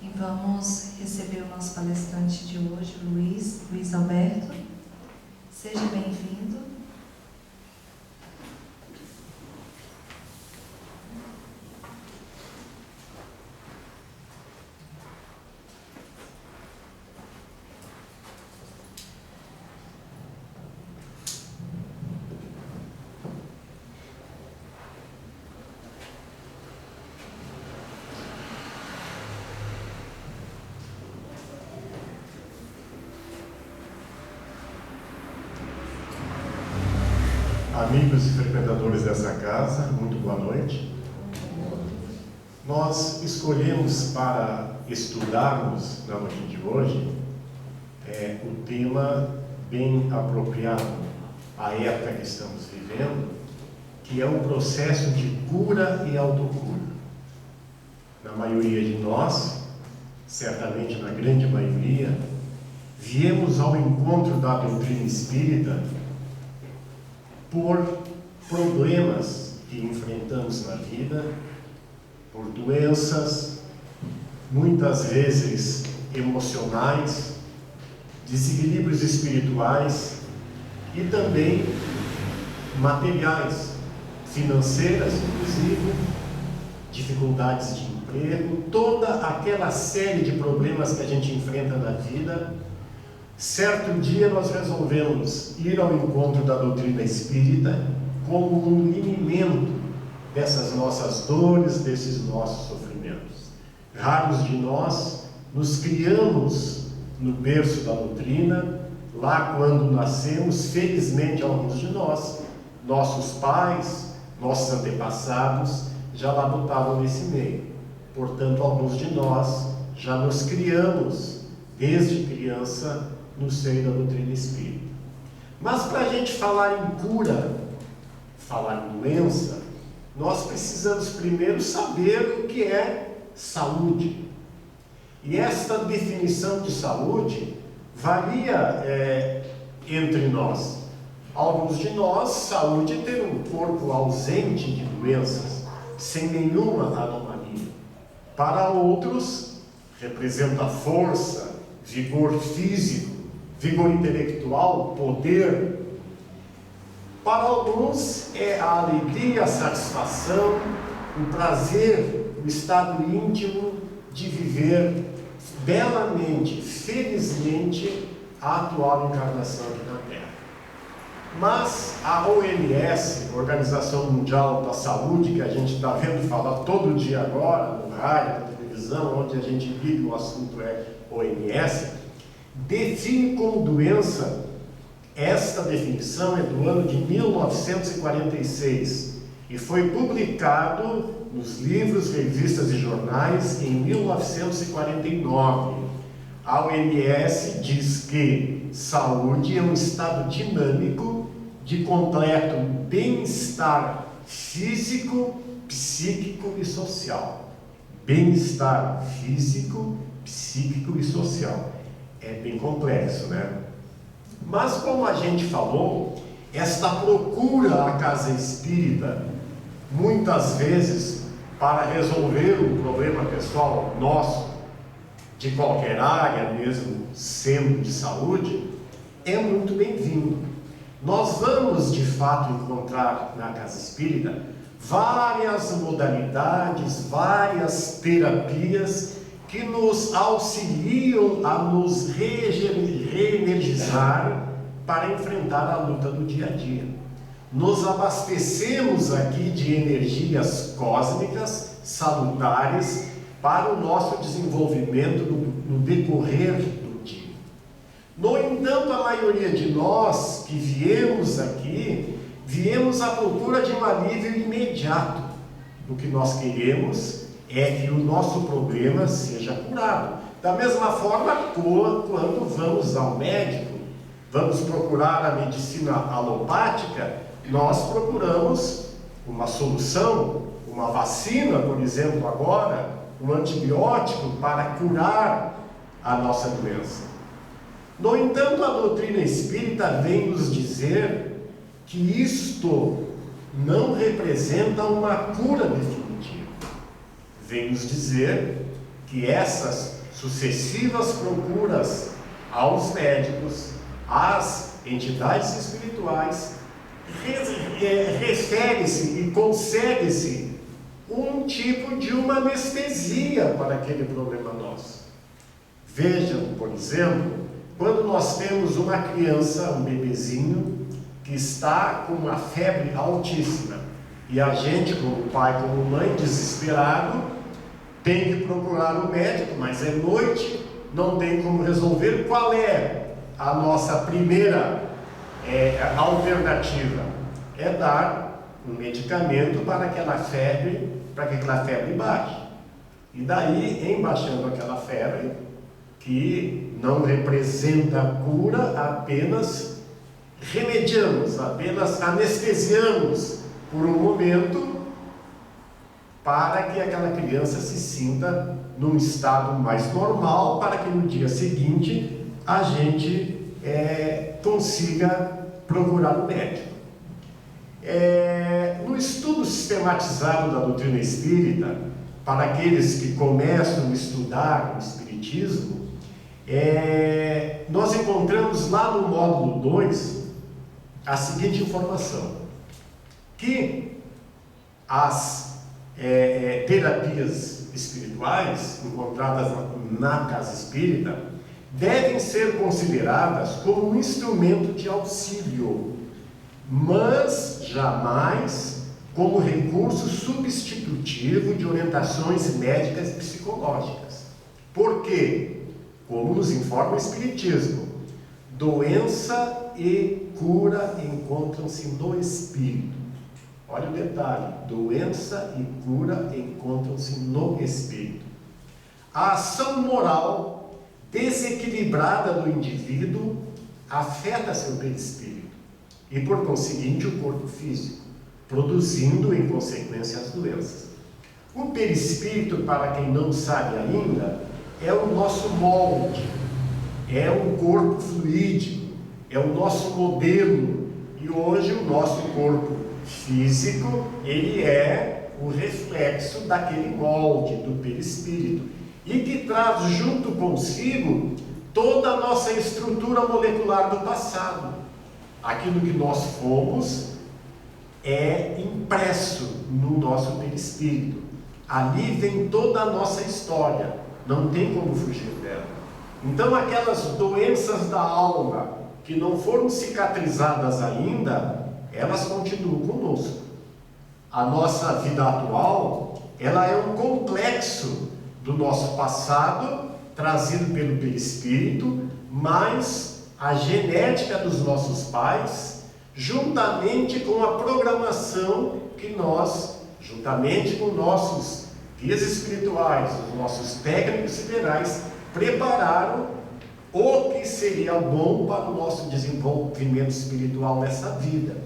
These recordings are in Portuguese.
E vamos receber o nosso palestrante de hoje, Luiz Alberto. Seja bem-vindo. Amigos e frequentadores dessa casa, muito boa noite. Nós escolhemos para estudarmos na noite de hoje o tema bem apropriado à época que estamos vivendo, que é o processo de cura e autocura. Na maioria de nós, certamente na grande maioria, viemos ao encontro da doutrina espírita por problemas que enfrentamos na vida, por doenças, muitas vezes emocionais, desequilíbrios espirituais e também materiais, financeiras inclusive, dificuldades de emprego, toda aquela série de problemas que a gente enfrenta na vida. Certo dia nós resolvemos ir ao encontro da doutrina espírita como um linimento dessas nossas dores, desses nossos sofrimentos. Raros de nós nos criamos no berço da doutrina, lá quando nascemos. Felizmente alguns de nós, nossos pais, nossos antepassados, já labutavam nesse meio. Portanto, alguns de nós já nos criamos desde criança no seio da doutrina espírita. Mas para a gente falar em cura, falar em doença, nós precisamos primeiro saber o que é saúde. E esta definição de saúde varia entre nós. Alguns de nós, saúde é ter um corpo ausente de doenças, sem nenhuma anomalia. Para outros, representa força, vigor físico, vigor intelectual, poder. Para alguns é a alegria, a satisfação, o prazer, o estado íntimo de viver belamente, felizmente, a atual encarnação aqui na Terra. Mas a OMS, Organização Mundial da Saúde, que a gente está vendo falar todo dia agora, no rádio, na televisão, onde a gente liga o assunto é OMS, define como doença. Esta definição é do ano de 1946 e foi publicado nos livros, revistas e jornais em 1949. A OMS diz que saúde é um estado dinâmico de completo bem-estar físico, psíquico e social. Bem-estar físico, psíquico e social. É bem complexo, né? Mas como a gente falou, esta procura à casa espírita, muitas vezes para resolver um problema pessoal nosso, de qualquer área, mesmo sendo de saúde, é muito bem-vindo. Nós vamos de fato encontrar na casa espírita várias modalidades, várias terapias que nos auxiliam a nos reenergizar para enfrentar a luta do dia a dia. Nos abastecemos aqui de energias cósmicas salutares para o nosso desenvolvimento no decorrer do dia. No entanto, a maioria de nós que viemos aqui, viemos à procura de um alívio imediato. O que nós queremos é que o nosso problema seja curado. Da mesma forma, quando vamos ao médico, vamos procurar a medicina alopática, nós procuramos uma solução, uma vacina, por exemplo, agora, um antibiótico para curar a nossa doença. No entanto, a doutrina espírita vem nos dizer que isto não representa uma cura definitiva. Vem nos dizer que essas sucessivas procuras aos médicos, às entidades espirituais, refere-se e concede-se um tipo de uma anestesia para aquele problema nosso. Vejam, por exemplo, quando nós temos uma criança, um bebezinho, que está com uma febre altíssima, e a gente, como pai, como mãe, desesperado, tem que procurar o médico, mas é noite, não tem como resolver. Qual é a nossa primeira alternativa? É dar um medicamento para que aquela febre baixe. E daí, em baixando aquela febre, que não representa cura, apenas remediamos, apenas anestesiamos por um momento, para que aquela criança se sinta num estado mais normal, para que no dia seguinte a gente consiga procurar o médico. No estudo sistematizado da doutrina espírita, para aqueles que começam a estudar o espiritismo, nós encontramos lá no módulo 2 a seguinte informação, que as terapias espirituais encontradas na casa espírita devem ser consideradas como um instrumento de auxílio, mas jamais como recurso substitutivo de orientações médicas e psicológicas. Por quê? Como nos informa o Espiritismo, doença e cura encontram-se no espírito. Olha o detalhe, doença e cura encontram-se no espírito. A ação moral desequilibrada do indivíduo afeta seu perispírito e, por conseguinte, o corpo físico, produzindo, em consequência, as doenças. O perispírito, para quem não sabe ainda, é o nosso molde, é um corpo fluídico, é o nosso modelo, e hoje o nosso corpo físico, ele é o reflexo daquele molde do perispírito, e que traz junto consigo toda a nossa estrutura molecular do passado. Aquilo que nós fomos é impresso no nosso perispírito. Ali vem toda a nossa história, não tem como fugir dela. Então aquelas doenças da alma que não foram cicatrizadas ainda, elas continuam conosco. A nossa vida atual, ela é um complexo do nosso passado, trazido pelo perispírito, mas a genética dos nossos pais, juntamente com a programação que nós, juntamente com nossos guias espirituais, os nossos técnicos siderais, prepararam o que seria bom para o nosso desenvolvimento espiritual nessa vida.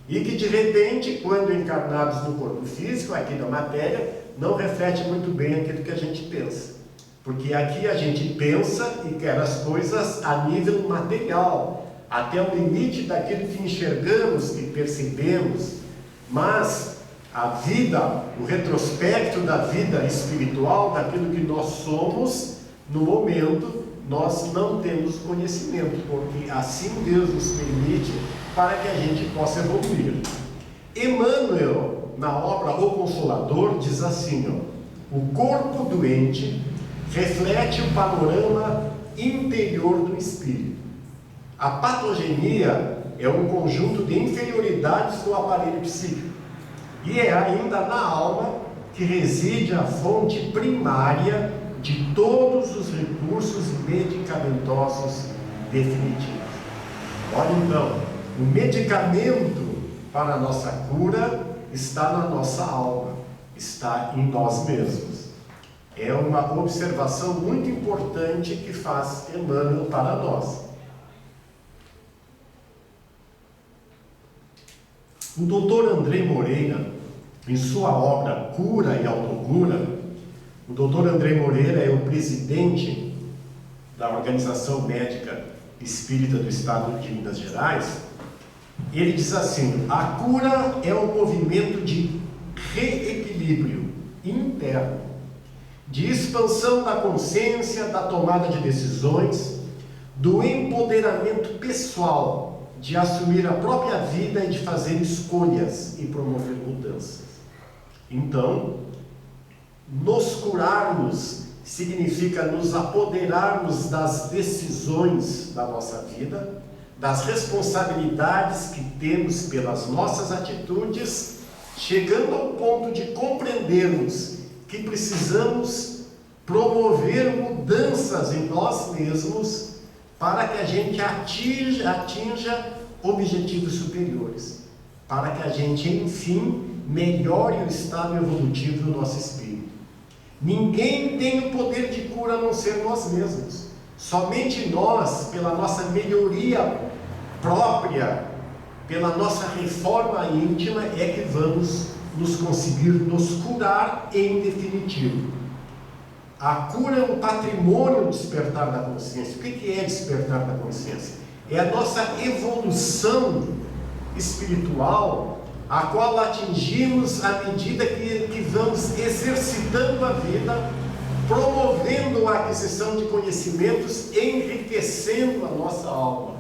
E que de repente, quando encarnados no corpo físico, aqui na matéria, não reflete muito bem aquilo que a gente pensa. Porque aqui a gente pensa e quer as coisas a nível material, até o limite daquilo que enxergamos e percebemos. Mas a vida, o retrospecto da vida espiritual, daquilo que nós somos, no momento, nós não temos conhecimento, porque assim Deus nos permite para que a gente possa evoluir. Emmanuel, na obra O Consolador, diz assim, o corpo doente reflete o panorama interior do espírito. A patogenia é um conjunto de inferioridades do aparelho psíquico, e é ainda na alma que reside a fonte primária de todos os recursos medicamentosos definitivos. Olha então, o medicamento para a nossa cura está na nossa alma, está em nós mesmos. É uma observação muito importante que faz Emmanuel para nós. O Dr. André Moreira, em sua obra Cura e Autocura, o Dr. André Moreira é o presidente da Organização Médica Espírita do Estado de Minas Gerais. Ele diz assim, a cura é um movimento de reequilíbrio interno de expansão da consciência, da tomada de decisões, do empoderamento pessoal, de assumir a própria vida e de fazer escolhas e promover mudanças. Então, nos curarmos significa nos apoderarmos das decisões da nossa vida, das responsabilidades que temos pelas nossas atitudes, chegando ao ponto de compreendermos que precisamos promover mudanças em nós mesmos para que a gente atinja objetivos superiores, para que a gente, enfim, melhore o estado evolutivo do nosso espírito. Ninguém tem o poder de cura a não ser nós mesmos. Somente nós, pela nossa melhoria própria, pela nossa reforma íntima, é que vamos conseguir nos curar em definitivo. A cura é um patrimônio do despertar da consciência. O que é despertar da consciência? É a nossa evolução espiritual, a qual atingimos à medida que vamos exercitando a vida, promovendo a aquisição de conhecimentos, enriquecendo a nossa alma.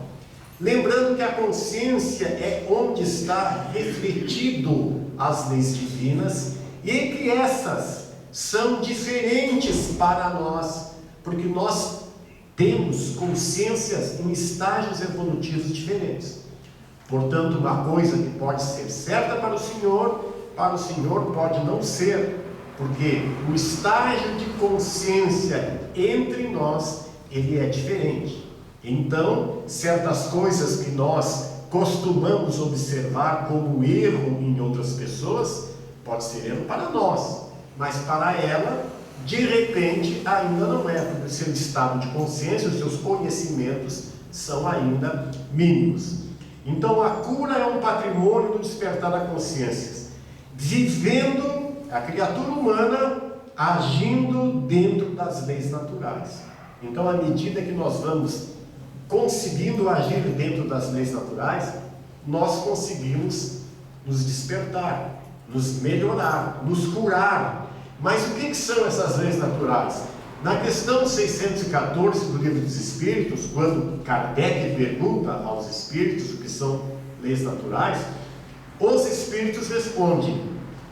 Lembrando que a consciência é onde está refletido as leis divinas e que essas são diferentes para nós, porque nós temos consciências em estágios evolutivos diferentes. Portanto, uma coisa que pode ser certa para o Senhor pode não ser, porque o estágio de consciência entre nós, ele é diferente. Então, certas coisas que nós costumamos observar como erro em outras pessoas, pode ser erro para nós, mas para ela, de repente, ainda não é, porque o seu estado de consciência, os seus conhecimentos são ainda mínimos. Então, a cura é um patrimônio do despertar da consciência, vivendo a criatura humana agindo dentro das leis naturais. Então, à medida que nós vamos conseguindo agir dentro das leis naturais, nós conseguimos nos despertar, nos melhorar, nos curar. Mas o que são essas leis naturais? Na questão 614 do Livro dos Espíritos, quando Kardec pergunta aos espíritos o que são leis naturais, os espíritos respondem: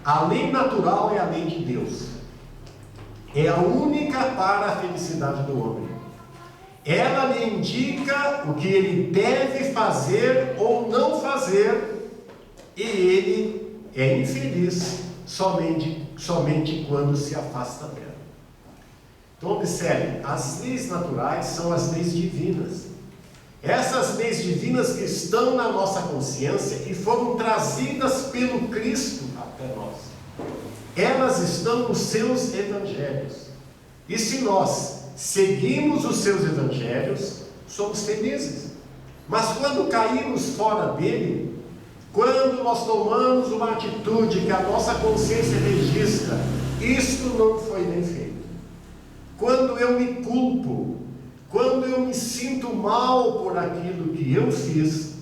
a lei natural é a lei de Deus, é a única para a felicidade do homem. Ela lhe indica o que ele deve fazer ou não fazer, e ele é infeliz somente quando se afasta dela. Então observe, as leis naturais são as leis divinas. Essas leis divinas que estão na nossa consciência e foram trazidas pelo Cristo até nós. Elas estão nos seus evangelhos. E se nós seguimos os seus evangelhos, somos felizes. Mas quando caímos fora dele, quando nós tomamos uma atitude que a nossa consciência registra, isto não foi bem feito. Quando eu me culpo, quando eu me sinto mal por aquilo que eu fiz,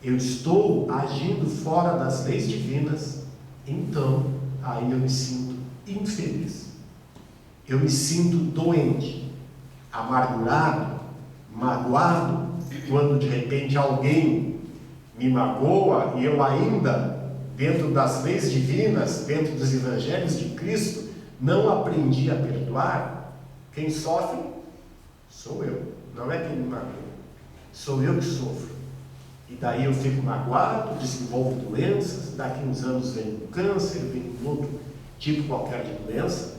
eu estou agindo fora das leis divinas, então aí eu me sinto infeliz. Eu me sinto doente, amargurado, magoado, quando de repente alguém me magoa e eu ainda, dentro das leis divinas, dentro dos evangelhos de Cristo, não aprendi a perdoar. Quem sofre sou eu, não é quem me magoa, sou eu que sofro. E daí eu fico magoado, desenvolvo doenças, daqui uns anos vem um câncer, vem um outro tipo qualquer de doença,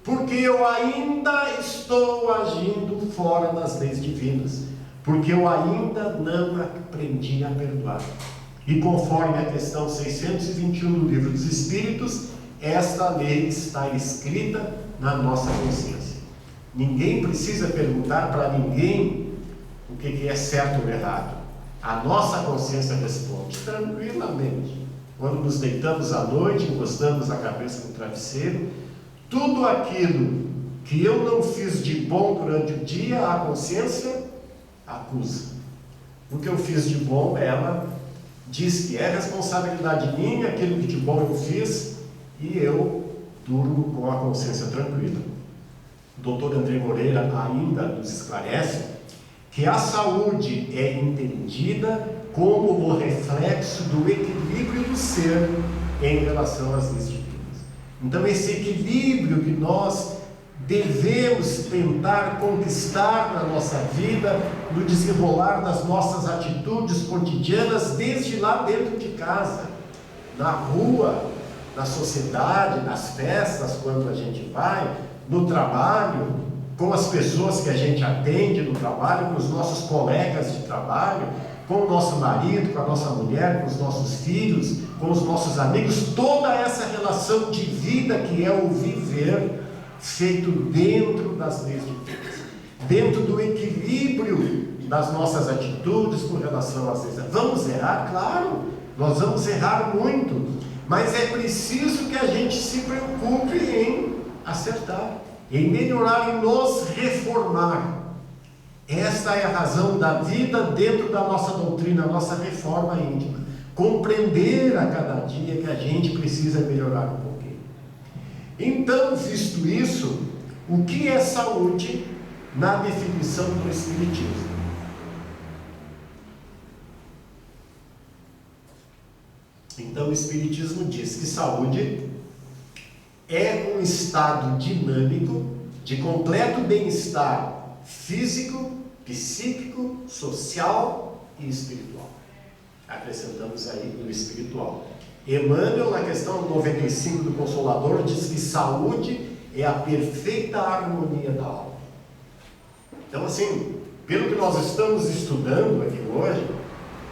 porque eu ainda estou agindo fora das leis divinas, porque eu ainda não aprendi a perdoar. E conforme a questão 621 do Livro dos Espíritos, esta lei está escrita na nossa consciência. Ninguém precisa perguntar para ninguém o que é certo ou errado. A nossa consciência responde tranquilamente. Quando nos deitamos à noite, encostamos a cabeça no travesseiro, tudo aquilo que eu não fiz de bom durante o dia, a consciência acusa. O que eu fiz de bom, ela diz que é responsabilidade minha, aquilo que de bom eu fiz, e eu durmo com a consciência tranquila. O doutor André Moreira ainda nos esclarece que a saúde é entendida como o reflexo do equilíbrio do ser em relação às leis divinas. Então, esse equilíbrio que nós devemos tentar conquistar na nossa vida, no desenrolar das nossas atitudes cotidianas, desde lá dentro de casa, na rua, na sociedade, nas festas, quando a gente vai, no trabalho, com as pessoas que a gente atende no trabalho, com os nossos colegas de trabalho, com o nosso marido, com a nossa mulher, com os nossos filhos, com os nossos amigos, toda essa relação de vida que é o viver feito dentro das leis divinas, dentro do equilíbrio das nossas atitudes com relação às leis. Vamos errar? Claro, nós vamos errar muito, mas é preciso que a gente se preocupe em acertar, em melhorar, em nos reformar. Esta é a razão da vida dentro da nossa doutrina, nossa reforma íntima. Compreender a cada dia que a gente precisa melhorar um pouquinho. Então, visto isso, o que é saúde na definição do Espiritismo? Então, o Espiritismo diz que saúde é um estado dinâmico de completo bem-estar físico, psíquico, social e espiritual. Acrescentamos aí o espiritual. Emmanuel, na questão 95 do Consolador, diz que saúde é a perfeita harmonia da alma. Então, assim, pelo que nós estamos estudando aqui hoje,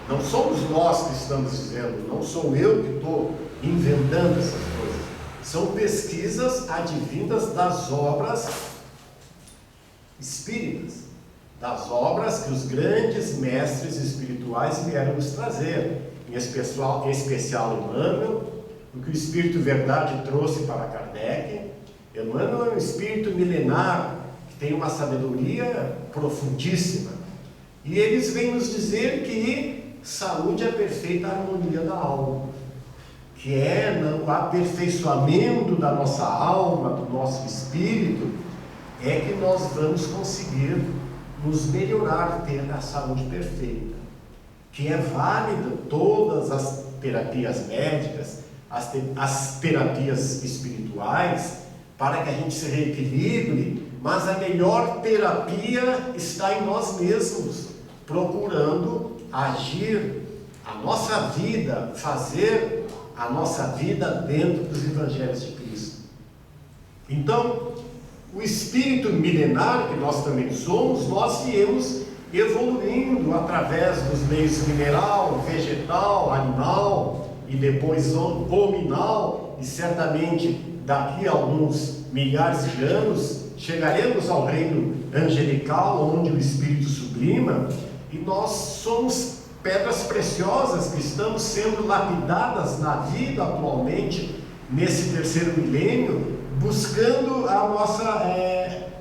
não somos nós que estamos dizendo, não sou eu que estou inventando essas coisas. São pesquisas advindas das obras espíritas, das obras que os grandes mestres espirituais vieram nos trazer, em especial Emmanuel, o que o Espírito Verdade trouxe para Kardec. Emmanuel é um espírito milenar, que tem uma sabedoria profundíssima, e eles vêm nos dizer que saúde é a perfeita harmonia da alma, que é o aperfeiçoamento da nossa alma, do nosso espírito, é que nós vamos conseguir nos melhorar, ter a saúde perfeita, que é válida todas as terapias médicas, as terapias espirituais, para que a gente se reequilibre, mas a melhor terapia está em nós mesmos, procurando agir a nossa vida, fazer a nossa vida dentro dos Evangelhos de Cristo. Então, o espírito milenar que nós também somos, nós viemos evoluindo através dos meios mineral, vegetal, animal e depois hominal, e certamente daqui a alguns milhares de anos chegaremos ao reino angelical, onde o espírito sublima, e nós somos pedras preciosas que estamos sendo lapidadas na vida atualmente, nesse terceiro milênio, buscando a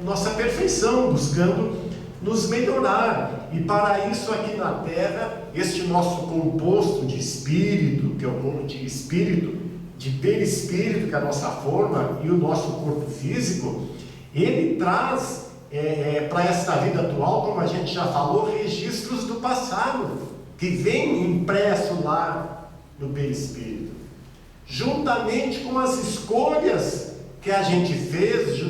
nossa perfeição, buscando nos melhorar. E para isso aqui na Terra, este nosso composto de espírito, que é o de espírito, de perispírito, que é a nossa forma, e o nosso corpo físico, ele traz para esta vida atual, como a gente já falou, registros do passado, que vem impresso lá no perispírito, juntamente com as escolhas que a gente fez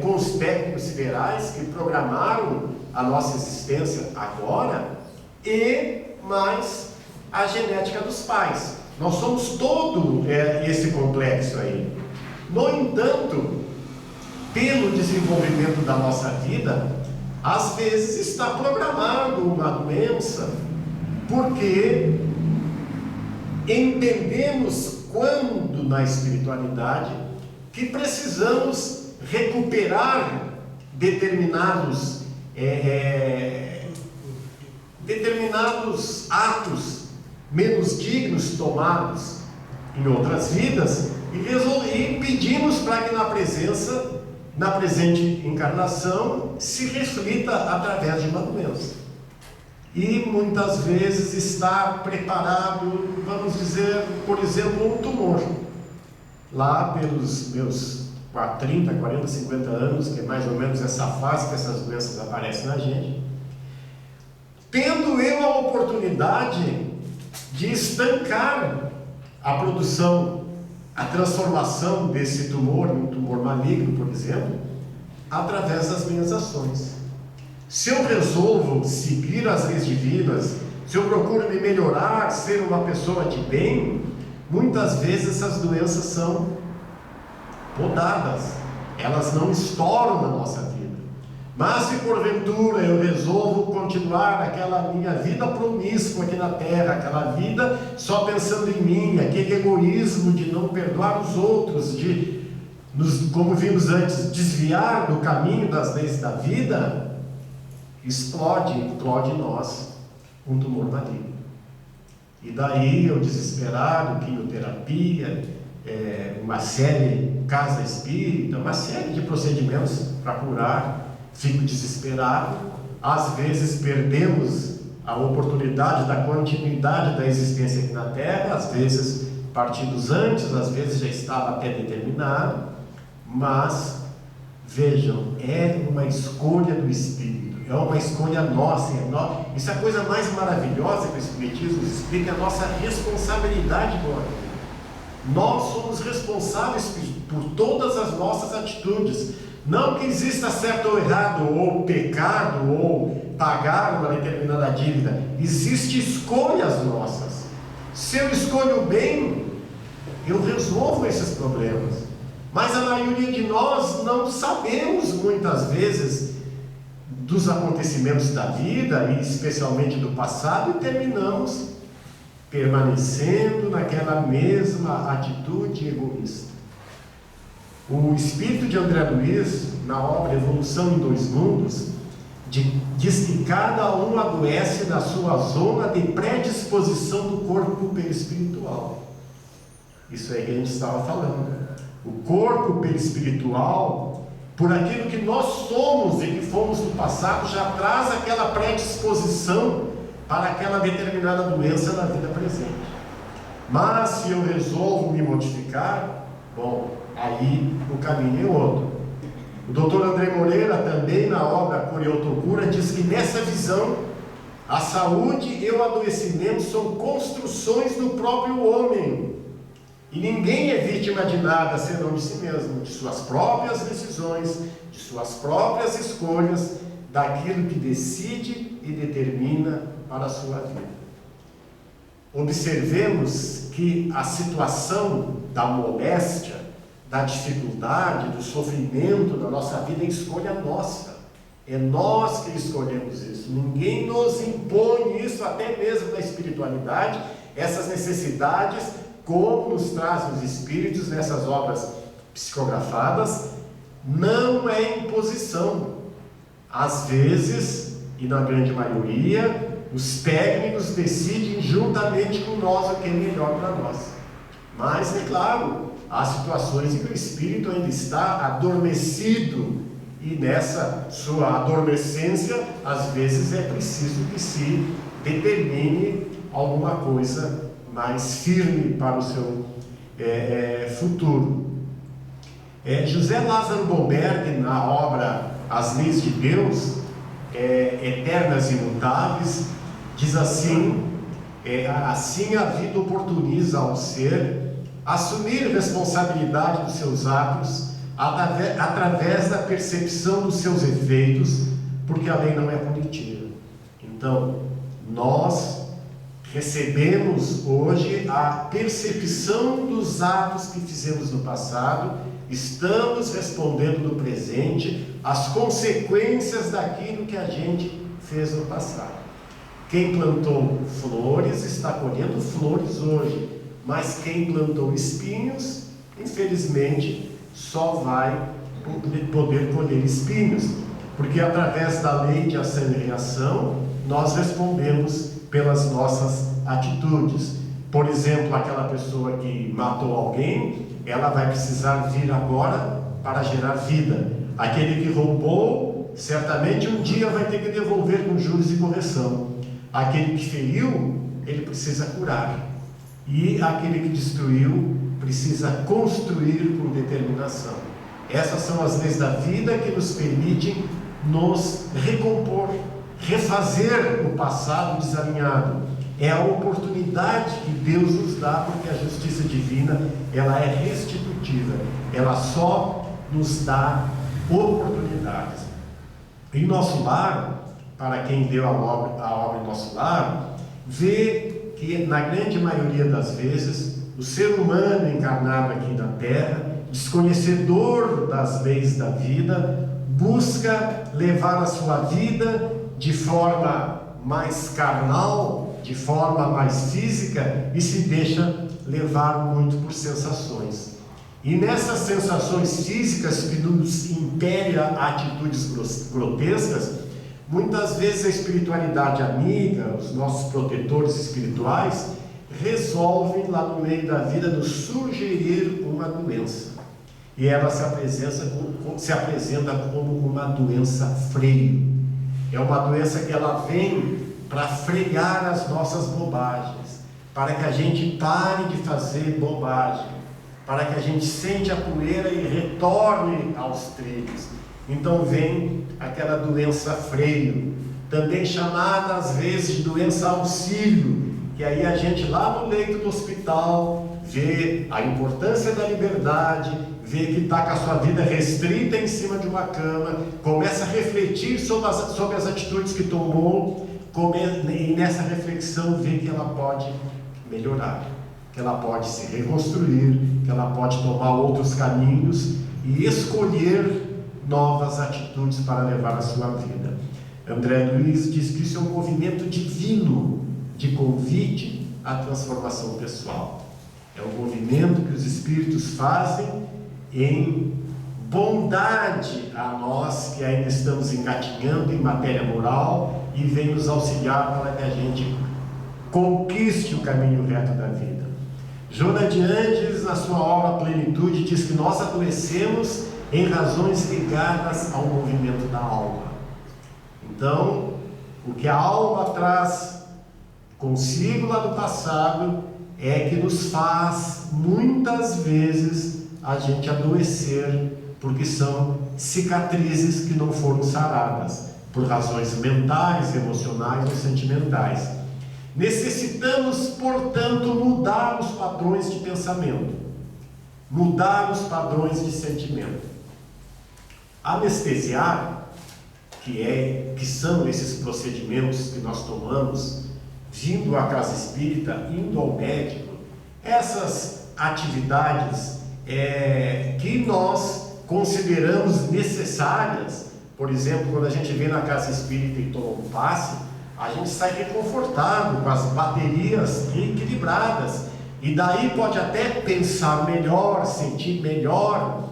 com os técnicos siderais que programaram a nossa existência agora, e mais a genética dos pais. Nós somos todo esse complexo aí. No entanto, pelo desenvolvimento da nossa vida, às vezes está programado uma doença, porque entendemos quando na espiritualidade que precisamos recuperar determinados atos menos dignos tomados em outras vidas, e pedimos para que na presente encarnação se reflita através de uma doença. E muitas vezes está preparado, vamos dizer, por exemplo, um tumor. Lá pelos meus há 30, 40, 50 anos, que é mais ou menos essa fase que essas doenças aparecem na gente, tendo eu a oportunidade de estancar a produção, a transformação desse tumor, um tumor maligno, por exemplo, através das minhas ações. Se eu resolvo seguir as leis divinas, se eu procuro me melhorar, ser uma pessoa de bem, muitas vezes essas doenças são podadas, elas não estouram na nossa vida. Mas se porventura eu resolvo continuar aquela minha vida promíscua aqui na terra, aquela vida só pensando em mim, aquele egoísmo de não perdoar os outros, de como vimos antes, desviar do caminho das leis da vida, explode em nós um tumor maligno. E daí eu desesperado, quimioterapia, uma série, casa espírita, uma série de procedimentos para curar, fico desesperado, às vezes perdemos a oportunidade da continuidade da existência aqui na Terra, às vezes partidos antes, às vezes já estava até determinado, mas vejam, é uma escolha do Espírito, é uma escolha nossa, isso é a coisa mais maravilhosa que o Espiritismo nos explica, é a nossa responsabilidade com a vida. Nós somos responsáveis por todas as nossas atitudes. Não que exista certo ou errado, ou pecado, ou pagar uma determinada dívida. Existem escolhas nossas. Se eu escolho o bem, eu resolvo esses problemas. Mas a maioria de nós não sabemos muitas vezes dos acontecimentos da vida, e especialmente do passado, e terminamos permanecendo naquela mesma atitude egoísta. O espírito de André Luiz, na obra Evolução em Dois Mundos, diz que cada um adoece na sua zona de predisposição do corpo perispiritual. Isso aí que a gente estava falando. O corpo perispiritual, por aquilo que nós somos e que fomos no passado, já traz aquela predisposição para aquela determinada doença na vida presente. Mas se eu resolvo me modificar, bom, aí o caminho é outro. O Dr. André Moreira, também na obra Cura e Autocura, diz que nessa visão, a saúde e o adoecimento são construções do próprio homem. E ninguém é vítima de nada senão de si mesmo, de suas próprias decisões, de suas próprias escolhas, daquilo que decide e determina para a sua vida. Observemos que a situação da moléstia, da dificuldade, do sofrimento da nossa vida é escolha nossa. É nós que escolhemos isso. Ninguém nos impõe isso, até mesmo na espiritualidade, essas necessidades, como nos trazem os espíritos nessas obras psicografadas, não é imposição. Às vezes, e na grande maioria, os técnicos decidem juntamente com nós o que é melhor para nós. Mas, é claro, há situações em que o espírito ainda está adormecido, e nessa sua adormecência, às vezes é preciso que se determine alguma coisa mais firme para o seu futuro. José Lázaro Bomberg, na obra As Leis de Deus, Eternas e Imutáveis, diz assim: assim a vida oportuniza ao ser assumir responsabilidade dos seus atos através da percepção dos seus efeitos, porque a lei não é punitiva. Então, nós recebemos hoje a percepção dos atos que fizemos no passado, estamos respondendo no presente as consequências daquilo que a gente fez no passado. Quem plantou flores está colhendo flores hoje, mas quem plantou espinhos, infelizmente, só vai poder colher espinhos, porque através da lei de ação e reação, nós respondemos pelas nossas atitudes. Por exemplo, aquela pessoa que matou alguém, ela vai precisar vir agora para gerar vida. Aquele que roubou, certamente um dia vai ter que devolver com juros e correção. Aquele que feriu, ele precisa curar. E aquele que destruiu, precisa construir por determinação. Essas são as leis da vida que nos permitem nos recompor, refazer o passado desalinhado. É a oportunidade que Deus nos dá, porque a justiça divina, ela é restitutiva, ela só nos dá oportunidades. Em nosso lar, para quem deu a obra em nosso lar, vê que na grande maioria das vezes, o ser humano encarnado aqui na Terra, desconhecedor das leis da vida, busca levar a sua vida de forma mais carnal, de forma mais física, e se deixa levar muito por sensações. E nessas sensações físicas que nos impera atitudes grotescas, muitas vezes a espiritualidade amiga, os nossos protetores espirituais, resolvem lá no meio da vida nos sugerir uma doença. E ela se apresenta como uma doença freio. É uma doença que ela vem para frear as nossas bobagens, para que a gente pare de fazer bobagem, para que a gente sente a poeira e retorne aos trilhos. Então vem aquela doença freio, também chamada às vezes de doença auxílio, que aí a gente lá no leito do hospital vê a importância da liberdade, vê que está com a sua vida restrita em cima de uma cama, começa a refletir sobre as atitudes que tomou, e nessa reflexão vê que ela pode melhorar, que ela pode se reconstruir, que ela pode tomar outros caminhos e escolher novas atitudes para levar a sua vida. André Luiz diz que isso é um movimento divino de convite à transformação pessoal. É um movimento que os Espíritos fazem em bondade a nós que ainda estamos engatinhando em matéria moral e vem nos auxiliar para que a gente conquiste o caminho reto da vida. Joana de Angeles, na sua obra Plenitude, diz que nós adoecemos em razões ligadas ao movimento da alma. Então, o que a alma traz consigo lá do passado é que nos faz muitas vezes a gente adoecer, porque são cicatrizes que não foram saradas por razões mentais, emocionais ou sentimentais. Necessitamos, portanto, mudar os padrões de pensamento, mudar os padrões de sentimento. Anestesiar, que são esses procedimentos que nós tomamos vindo à casa espírita, indo ao médico, essas atividades que nós consideramos necessárias. Por exemplo, quando a gente vem na casa espírita e toma um passe, a gente sai reconfortado, com as baterias equilibradas, e daí pode até pensar melhor, sentir melhor,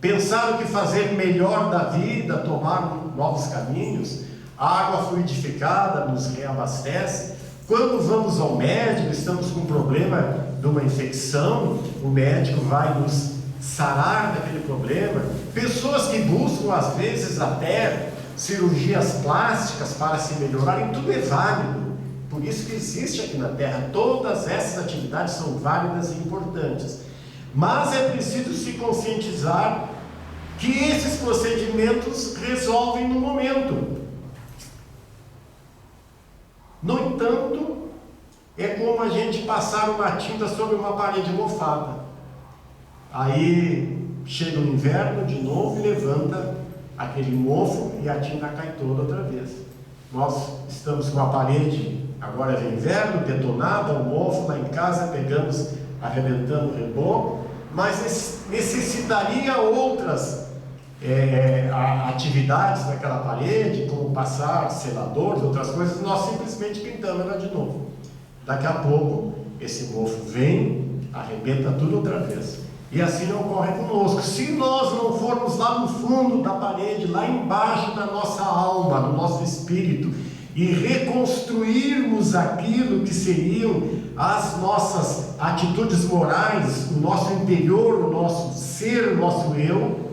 pensar o que fazer melhor da vida, tomar novos caminhos. A água fluidificada nos reabastece. Quando vamos ao médico, estamos com um problema de uma infecção, o médico vai nos sarar daquele problema. Pessoas que buscam às vezes até cirurgias plásticas para se melhorarem, tudo é válido. Por isso que existe aqui na Terra, todas essas atividades são válidas e importantes. Mas é preciso se conscientizar que esses procedimentos resolvem no momento. No entanto, é como a gente passar uma tinta sobre uma parede mofada. Aí chega o inverno de novo e levanta aquele mofo e a tinta cai toda outra vez. Nós estamos com a parede, agora é inverno, detonada, o mofo lá em casa, pegamos, arrebentando o reboco, mas necessitaria outras atividades naquela parede, como passar seladores, outras coisas. Nós simplesmente pintamos ela de novo. Daqui a pouco esse mofo vem, arrebenta tudo outra vez. E assim ocorre conosco. Se nós não formos lá no fundo da parede, lá embaixo da nossa alma, do nosso espírito, e reconstruirmos aquilo que seriam as nossas atitudes morais, o nosso interior, o nosso ser, o nosso eu,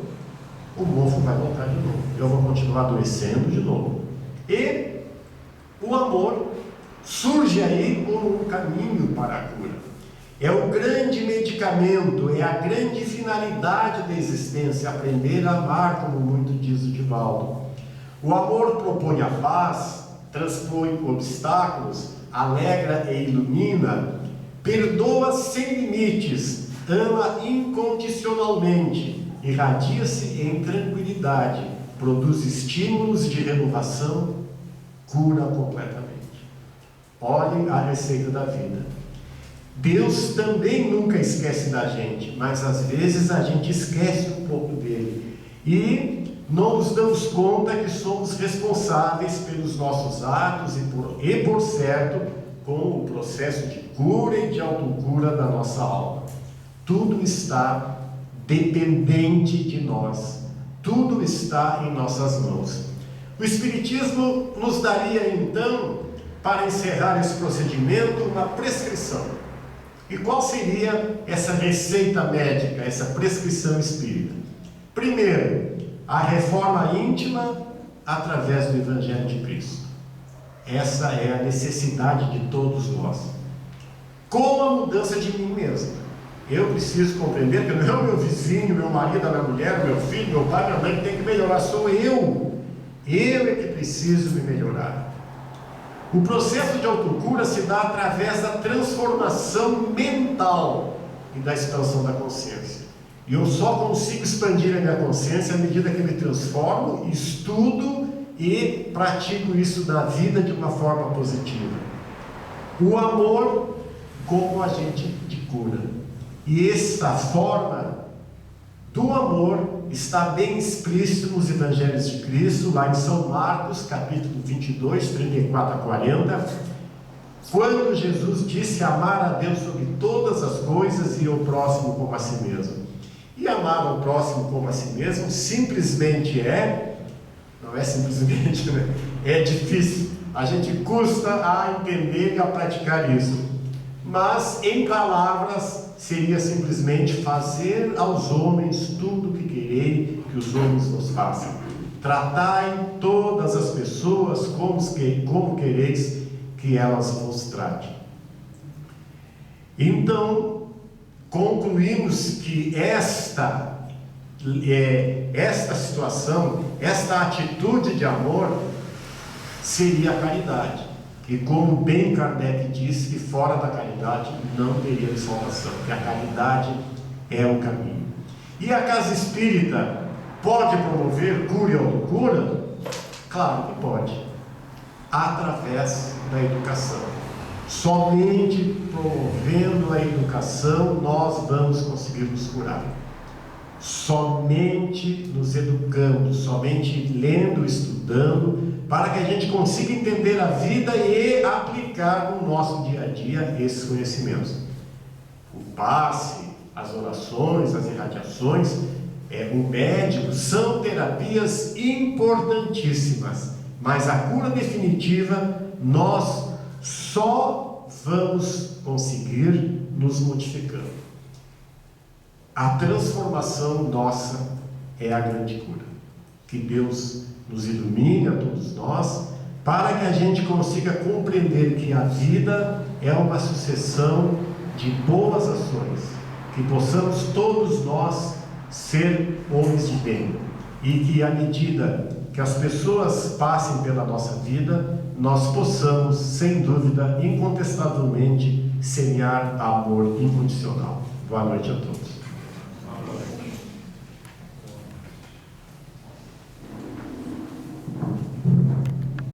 o mofo vai voltar de novo. Eu vou continuar adoecendo de novo. E o amor surge aí como um caminho para a cura. É o grande medicamento, é a grande finalidade da existência, aprender a amar, como muito diz o Divaldo. O amor propõe a paz, transpõe obstáculos, alegra e ilumina, perdoa sem limites, ama incondicionalmente, irradia-se em tranquilidade, produz estímulos de renovação, cura completamente. Olhem a receita da vida. Deus também nunca esquece da gente, mas às vezes a gente esquece um pouco dele e não nos damos conta que somos responsáveis pelos nossos atos e por certo, com o processo de cura e de autocura da nossa alma. Tudo está dependente de nós, tudo está em nossas mãos. O Espiritismo nos daria então, para encerrar esse procedimento, uma prescrição. E qual seria essa receita médica, essa prescrição espírita? Primeiro, a reforma íntima através do Evangelho de Cristo. Essa é a necessidade de todos nós. Com a mudança de mim mesmo. Eu preciso compreender que não é o meu vizinho, meu marido, a minha mulher, meu filho, meu pai, minha mãe que tem que melhorar, sou eu. Eu é que preciso me melhorar. O processo de autocura se dá através da transformação mental e da expansão da consciência. E eu só consigo expandir a minha consciência à medida que me transformo, estudo e pratico isso na vida de uma forma positiva. O amor como agente de cura. E essa forma do amor está bem explícito nos Evangelhos de Cristo, lá em São Marcos, capítulo 22, 34 a 40, quando Jesus disse amar a Deus sobre todas as coisas e o próximo como a si mesmo. E amar o próximo como a si mesmo simplesmente não é simplesmente, né? É difícil, a gente custa a entender e a praticar isso, mas em palavras seria simplesmente fazer aos homens tudo o que querei que os homens vos façam. Tratai todas as pessoas como quereis que elas vos tratem. Então, concluímos que esta situação, esta atitude de amor seria a caridade. E como bem Kardec disse, que fora da caridade não teria salvação, que a caridade é o caminho. E a casa espírita pode promover cura e autocura? Claro que pode, através da educação. Somente promovendo a educação nós vamos conseguir nos curar. Somente nos educando, somente lendo, estudando, para que a gente consiga entender a vida e aplicar no nosso dia a dia esses conhecimentos. O passe, as orações, as irradiações, o médico, são terapias importantíssimas, mas a cura definitiva nós só vamos conseguir nos modificando. A transformação nossa é a grande cura. Que Deus nos ilumine a todos nós, para que a gente consiga compreender que a vida é uma sucessão de boas ações, que possamos todos nós ser homens de bem, e que à medida que as pessoas passem pela nossa vida, nós possamos, sem dúvida, incontestavelmente, semear amor incondicional. Boa noite a todos.